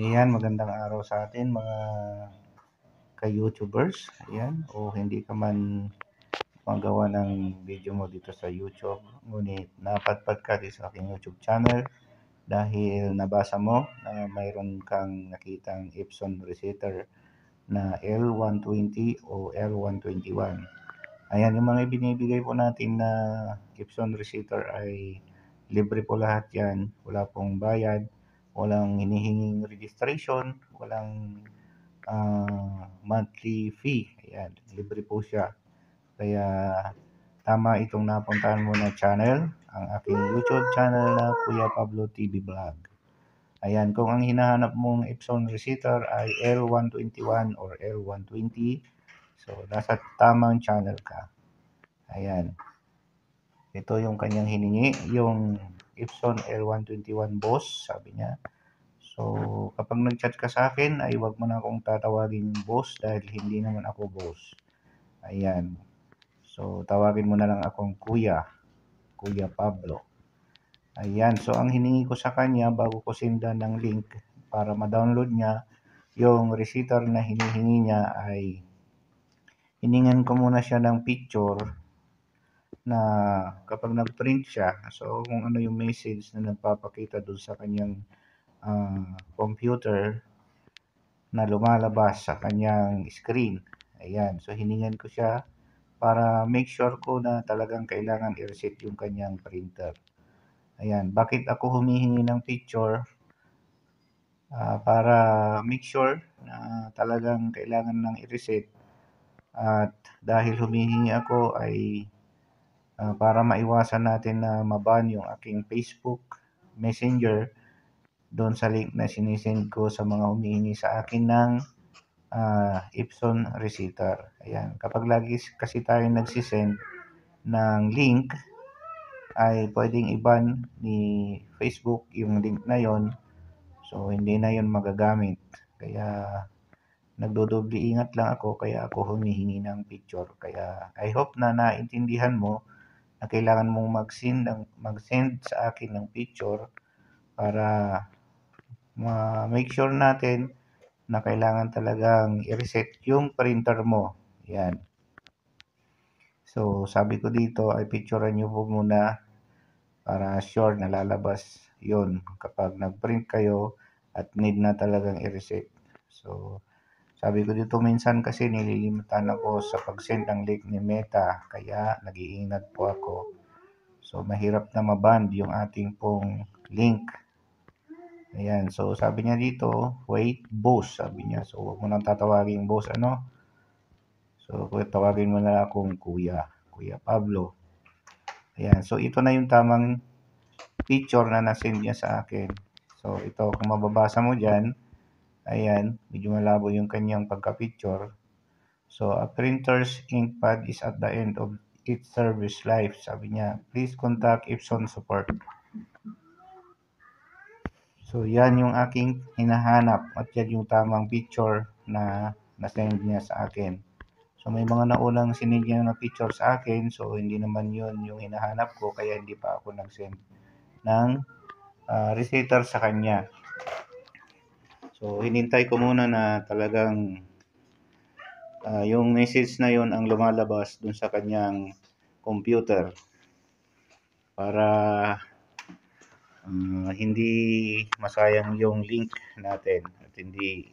Ayan, magandang araw sa atin mga ka-YouTubers. Ayan, o hindi ka man magawa ng video mo dito sa YouTube, ngunit napadpad ka dito sa aking YouTube channel dahil nabasa mo na mayroon kang nakitang Epson receiver na L120 o L121. Ayan, yung mga binibigay po natin na Epson receiver ay libre po lahat yan. Wala pong bayad, walang hinihinging registration, walang monthly fee. Ayan, libre po siya. Kaya tama itong napuntahan mo na channel, ang aking YouTube channel na Kuya Pablo TV Vlog. Ayan, kung ang hinahanap mong Epson receiver ay L121 or L120, so nasa tamang channel ka. Ayan, ito yung kanyang hiningi, yung Epson L121 boss, sabi niya. So, kapag nag-chat ka sa akin ay wag mo na akong tatawagin boss dahil hindi naman ako boss. Ayan. So, tawagin mo na lang akong Kuya Pablo. Ayan. So, ang hiningi ko sa kanya bago ko sindan ng link para ma-download niya yung receiver na hinihingi niya ay hiningan ko muna siya ng picture na kapag nag-print siya, so kung ano yung message na nagpapakita doon sa kanyang computer na lumalabas sa kanyang screen. Ayan, so hiningan ko siya para make sure ko na talagang kailangan i-reset yung kanyang printer. Ayan, bakit ako humihingi ng picture? Para make sure na talagang kailangan nang i-reset. At dahil humihingi ako ay para maiwasan natin na maban yung aking Facebook Messenger doon sa link na sinisend ko sa mga humihingi sa akin ng Epson receiver. Ayan, kapag lagi kasi tayo nagsisend ng link ay pwedeng iban ni Facebook yung link na yon, so hindi na yon magagamit. Kaya nagdodobli ingat lang ako, kaya ako humihingi ng picture. Kaya I hope na naintindihan mo na kailangan mong mag-send sa akin ng picture para ma-make sure natin na kailangan talagang i-reset yung printer mo. Yan. So, sabi ko dito ay picturean nyo po muna para sure na lalabas yon kapag nag-print kayo at need na talagang i-reset. So, sabi ko dito minsan kasi nililimutan ako sa pag-send ng link ni Meta, kaya nag-iingat po ako. So, mahirap na maband yung ating pong link. Ayan, so sabi niya dito, wait, boss, sabi niya. So, huwag mo nang tatawagin boss, ano? So, tawagin mo na akong Kuya Pablo. Ayan, so ito na yung tamang picture na nasend niya sa akin. So, ito, kung mababasa mo dyan, ayan, medyo malabo yung kanyang pagka-picture. So, a printer's ink pad is at the end of its service life. Sabi niya, please contact Epson support. So, yan yung aking hinahanap at yan yung tamang picture na na-send niya sa akin. So, may mga naunang sinend niya na picture sa akin. So, hindi naman yun yung hinahanap ko, kaya hindi pa ako nag-send ng receiver sa kanya. So, hinintay ko muna na talagang yung message na yun ang lumalabas dun sa kanyang computer para hindi masayang yung link natin at hindi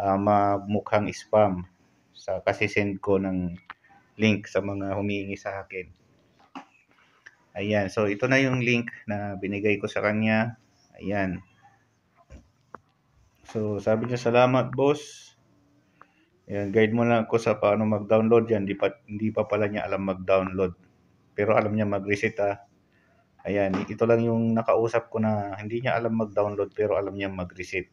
mamukhang spam sa kasi send ko ng link sa mga humihingi sa akin. Ayan, so ito na yung link na binigay ko sa kanya. Ayan. So sabi niya, salamat boss. Ayan, guide mo lang ako sa paano mag-download yan. Hindi pa pala niya alam mag-download. Pero alam niya mag-reset Ayan, ito lang yung nakausap ko na hindi niya alam mag-download pero alam niya mag-reset.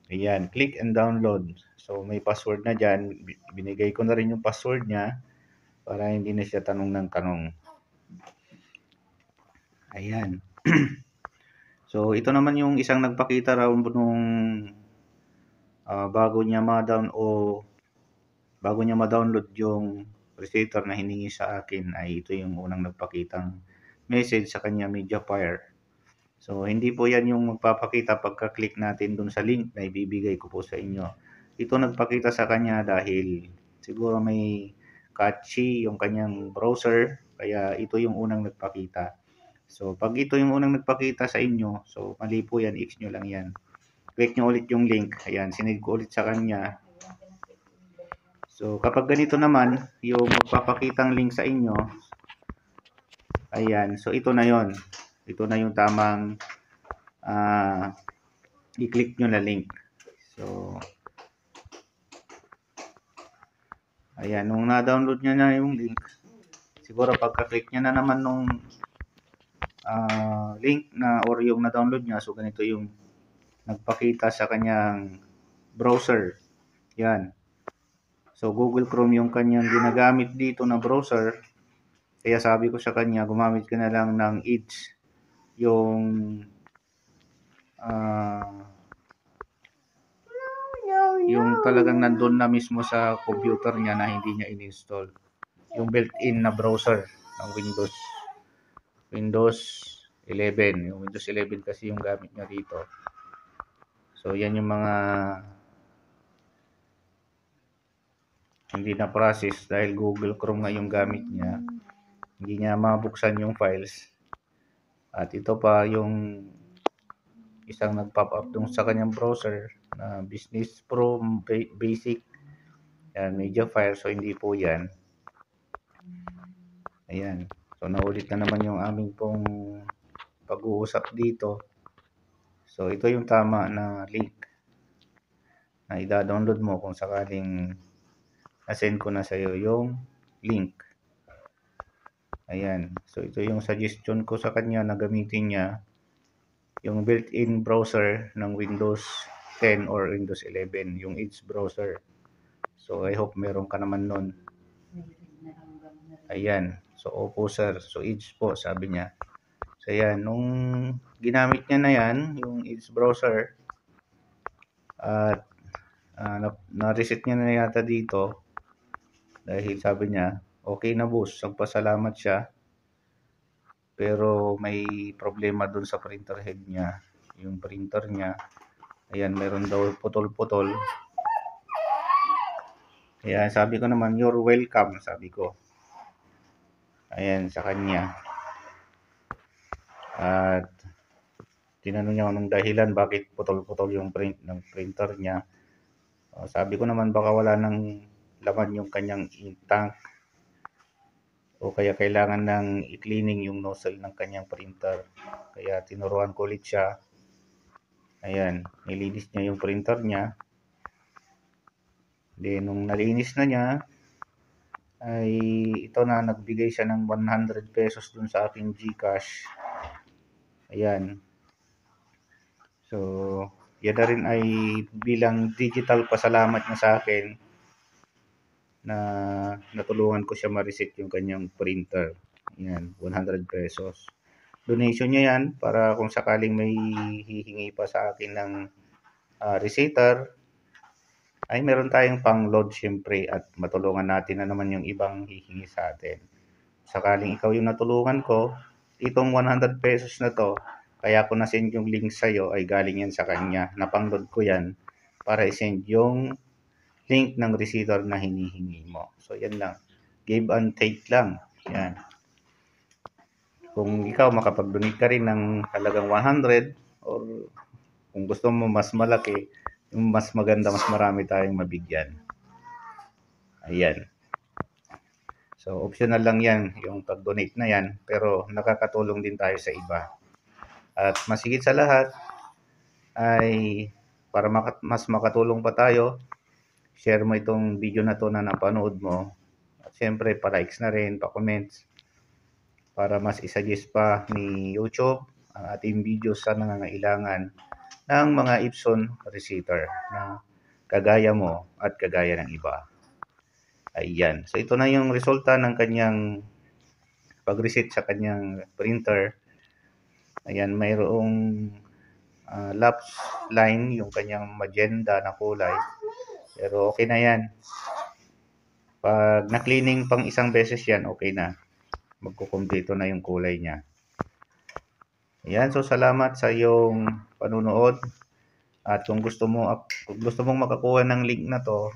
Ayan, click and download. So may password na dyan. Binigay ko na rin yung password niya para hindi na siya tanong ng tanong. Ayan. So ito naman yung isang nagpakita raw nung bago niya ma-download yung receiver na hiningi sa akin ay ito yung unang nagpakitang message sa kanya Mediafire. So, hindi po yan yung magpapakita pagka-click natin dun sa link na ibibigay ko po sa inyo. Ito nagpakita sa kanya dahil siguro may catchy yung kanyang browser, kaya ito yung unang nagpakita. So, pag ito yung unang nagpakita sa inyo, so mali po yan, X nyo lang yan. Click nyo ulit yung link. Ayan, sinend ko ulit sa kanya. So, kapag ganito naman, yung magpapakitang link sa inyo, ayan, so ito na yon. Ito na yung tamang i-click nyo na link. So, ayan, nung na-download nyo na yung link, siguro pagka-click nyo na naman nung link na or yung na-download nyo, so ganito yung nagpakita sa kanyang browser. Yan. So, Google Chrome yung kanyang ginagamit dito na browser. Kaya sabi ko sa kanya, gumamit ka na lang ng Edge. Yung talagang nandun na mismo sa computer niya na hindi niya in-install. Yung built-in na browser ng Windows 11. Yung Windows 11 kasi yung gamit niya dito. So, yan yung mga hindi na process dahil Google Chrome nga yung gamit niya. Hindi niya mabuksan yung files. At ito pa yung isang nag-pop up dun sa kanyang browser na Business Pro Basic. Yan, media file. So, hindi po yan. Ayan. So, naulit na naman yung aming pong pag-uusap dito. So, ito yung tama na link na i-download mo kung sakaling na-send ko na sa iyo yung link. Ayan. So, ito yung suggestion ko sa kanya na gamitin niya yung built-in browser ng Windows 10 or Windows 11, yung Edge browser. So, I hope meron ka naman nun. Ayan. So, opo sir. So, Edge po, sabi niya. So, ayan. Nung ginamit niya na yan, yung Edge browser, at na-reset niya na yata dito dahil sabi niya, okay na boss, nagpasalamat siya. Pero may problema dun sa printer head niya. Yung printer niya, ayan, meron daw putol-putol. Kaya sabi ko naman, you're welcome, sabi ko. Ayan, sa kanya. At tinanong niya anong dahilan bakit putol-putol yung print ng printer niya. Sabi ko naman baka wala nang laman yung kanyang ink tank o kaya kailangan ng i-cleaning yung nozzle ng kanyang printer. Kaya tinuruan ko ulit siya. Ayan, nilinis niya yung printer niya. Then, nung nalinis na niya, ay ito na, nagbigay siya ng 100 pesos dun sa aking GCash. Ayan. So, yan na rin ay bilang digital pasalamat niya sa akin na natulungan ko siya ma-reset yung kanyang printer. Ayan, 100 pesos. Donation niya yan para kung sakaling may hihingi pa sa akin ng resetter, ay meron tayong pang-load syempre at matulungan natin na naman yung ibang hihingi sa atin. Sakaling ikaw yung natulungan ko, itong 100 pesos na to, kaya ko na-send yung link sa'yo ay galing yan sa kanya. Napang-load ko yan para i-send yung link ng receiver na hinihingi mo. So, yan lang. Give and take lang. Yan. Kung ikaw makapag-donate ka rin ng halagang 100 or kung gusto mo mas malaki, yung mas maganda, mas marami tayong mabigyan. Ayan. So, optional lang yan, yung pag-donate na yan, pero nakakatulong din tayo sa iba. At masigit sa lahat, ay para mas makatulong pa tayo, share mo itong video na to na napanood mo. At syempre, pa-likes na rin, pa-comments, para mas isa-suggest pa ni YouTube ang ating videos sa nangangailangan ng mga Epson receiver na kagaya mo at kagaya ng iba. Ayan. So, ito na yung resulta ng kanyang pag-reset sa kanyang printer. Ayan, mayroong lapse line, yung kanyang magenta na kulay. Pero okay na yan. Pag na-cleaning pang isang beses yan, okay na. Magkukumpleto na yung kulay niya. Ayan, so salamat sa iyong panunood. At kung gusto mong makakuha ng link na to,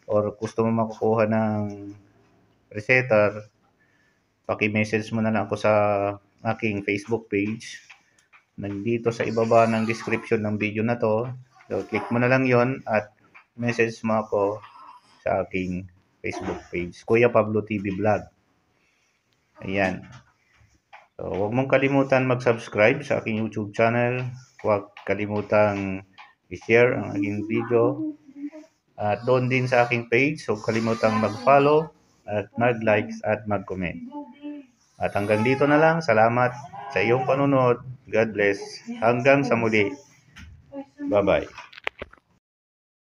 or gusto mong makakuha ng resetter, paki-message mo na lang ako sa aking Facebook page. Nandito sa ibaba ng description ng video na to. So, click mo na lang yon at message mo ako sa aking Facebook page, Kuya Pablo TV Vlog. Ayan. So, huwag mong kalimutan mag-subscribe sa aking YouTube channel. Huwag kalimutang i-share ang aking video. At doon din sa aking page, huwag kalimutang mag-follow at mag-likes at mag-comment. At hanggang dito na lang. Salamat sa iyong panunod. God bless. Hanggang sa muli. Bye-bye.